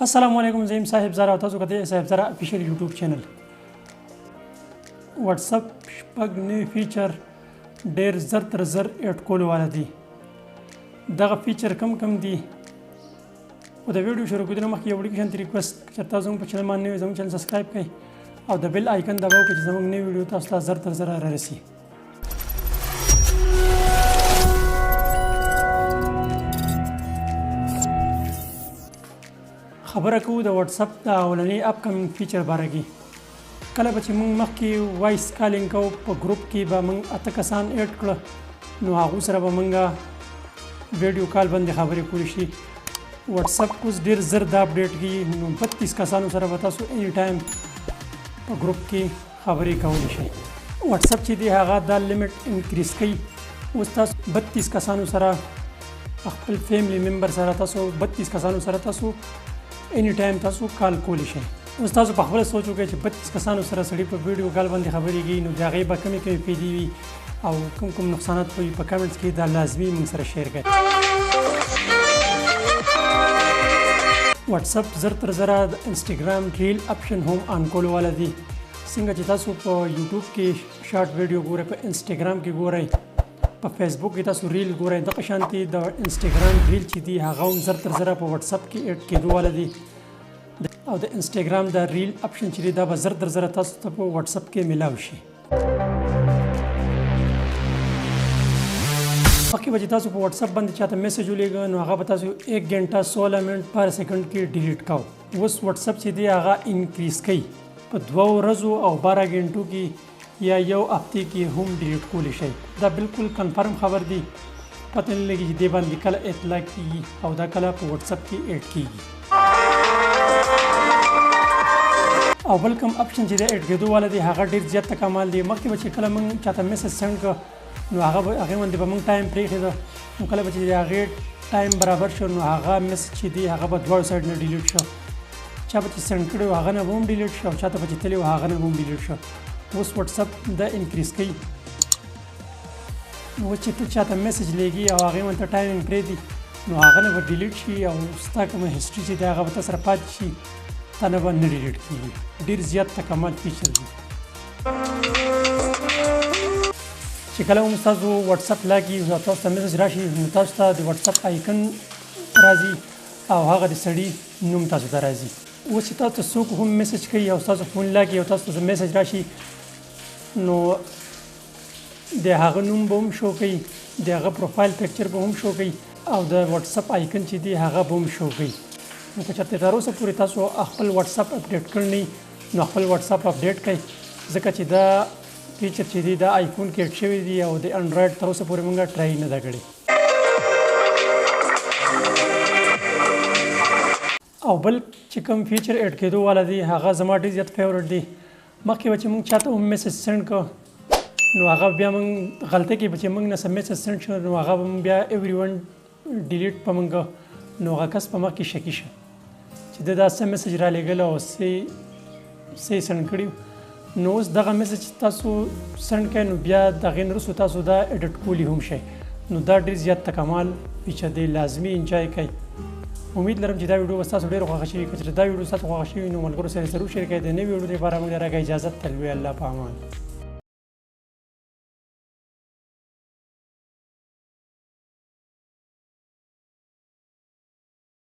السلام علیکم زیم صاحب زرا تاسو کته صاحب زرا افیشل یوټیوب چینل واتس اپ شپږ نوی فیچر ډیر زر تر زر اډ کول ولدي دغه فیچر کم دي او د ویډیو شروع کېدو مخکې یو وړوکی شانتي ریکوست چې تاسو زموږ په چینل باندې نوی زموږ چینل سبسکرایب کړئ او د بیل آیکن دباو چې زموږ نوی ویډیو تاسو ته زر تر زر رارسي خبره کوو د واتس اپ د اولنی اپ کمینګ فیچر باره کې کله به چې موږ مخکې وایس کالینګ کوو په ګروپ کې به موږ 8 کسان اډ کړه نو هغو سره به موږ ویډیو کال باندې خبرې کولی شي واتس اپ اوس ډېر زر دا اپډیټ کیږي نو 32 کسانو سره به تاسو اني ټایم په ګروپ کې خبرې کولی شئ واتس اپ چې دی هغه دا لیمټ انکریز کوي اوس تاسو 32 کسانو سره خپل فیملی ممبر سره تاسو 32 کسانو سره تاسو اني ټایم تاسو کال کولی شئ اوس تاسو په خپله سوچ وکړئ چې 32 کسانو سره سړي په ویډیو کال باندې خبرې کوي نو د هغې به کمې فایدې وي او کوم نقصانات به وي په کمنټس کې دا لازمي موږ سره شیر کړئ واتس اپ زر تر زره د انسټاګرام ریل اپشن هم آن کول ولدي څنګه چې تاسو په یوټیوب کې شارټ ویډیو ګورئ په انسټاګرام کې ګورئ په فیسبوک کې تاسو ریل ګورئ دغه شانتي د انسټاګرام ریل چې دی هغه هم زر تر زره په واتس اپ کې اډ کېدو ولدي او د انسټاګرام د ریل اپشن چې دی دا به زر تر زره تاسو ته په واتس اپ کې میلاو شي مخکې به چې تاسو په واتس اپ باندې چاته میسج ولیږه نو هغه به تاسو 1 غنټه 16 منټ پر سکند کې ډیلیټ کوو اوس واتس اپ چې دی هغه انکریز کوي په 2 ورځو او 12 غنټو کې یا یو هفته کې هم ډیلیټ کولی شئ دا بالکل کنفرم خبر دی پته نه لګي چې دې باندې کله اطلاع کیږي او دا کله په واتس اپ کې اډ کیږي او بل کوم اپشن چې د اډ کېدو والا دی هغه ډېر زیات کمال دی مخکې به چې کله موږ چاته میسج سینډ کړو نو هغه باندې به موږ ټایم پرېښوده نو کله به چې د هغې ټایم برابر شو نو هغه میسج چې دی هغه به دواړو سایډ نه ډیلیټ شو چا به چې سینډ کړی و هغه نه به هم ډیلیټ شو او چاته به چې تللی و هغه نه به هم ډیلیټ شو اوس واتس اپ دا انکریز کوي اوس چې ته چاته میسج لیږي او هغې باندې ټایمینګ پرېږدي نو هغه نه به ډیلیټ شي او ستا کومه هسټري چې دی هغه به تا سره پاتې شي تا نه به نه ډیلیټ کېږي ډېر زیات تکامل فیچر دی چې کله هم ستاسو واتس اپ لاګي او تاسو ته میسج راشي نو تاسو ته د واتس اپ آیکن راځي او هغه د سړي نوم تاسو ته راځي اوس چې تاسو ته څوک هم میسج کوي او ستاسو فون لاګي او تاسو ته میسج راشي نو د هغه نوم به هم شو کوي د هغه پروفایل پکچر به هم شو کوي او د واتس اپ آیکن چې دی هغه به هم شو کوي نو که چېرته تر اوسه پورې تاسو خپل واتس اپ اپډیټ کړی نه نو خپل واتس اپ اپډیټ کړئ ځکه چې دا فیچر چې دی دا آیفون کې اډ شوی دی او د انډرایډ تر اوسه پورې موږ ټرای نه ده کړې او بل چې کوم فیچر اډ کېدو والا دی هغه زما ډېر زیات فیورټ دی مخکې به چې موږ چاته هم میسج سینډ کړو نو هغه بیا موږ غلطۍ کې به چې موږ نه سم میسج سینډ شو نو هغه به بیا ایوری ون ډیلیټ په موږ نو هغه کس په مخ کې شکي شه چې د دا څه میسج را لېږلی او څه سینډ کړي نو اوس دغه میسج تاسو سینډ کړئ نو بیا د هغې نه وروسته تاسو دا ایډیټ کولی هم شئ نو دا ډېر زیات تکامل فیچر دی لازمي انجوای کړئ امید لرم چې دا ویډیو به ستاسو ډېره خوښه شوي که چېرې دا ویډیو ستاسو خوښه شوي نو ملګرو سره ضرور شیر کړئ د نوي ویډیو لپاره موږ د راکړه اجازت تلوي الله په امان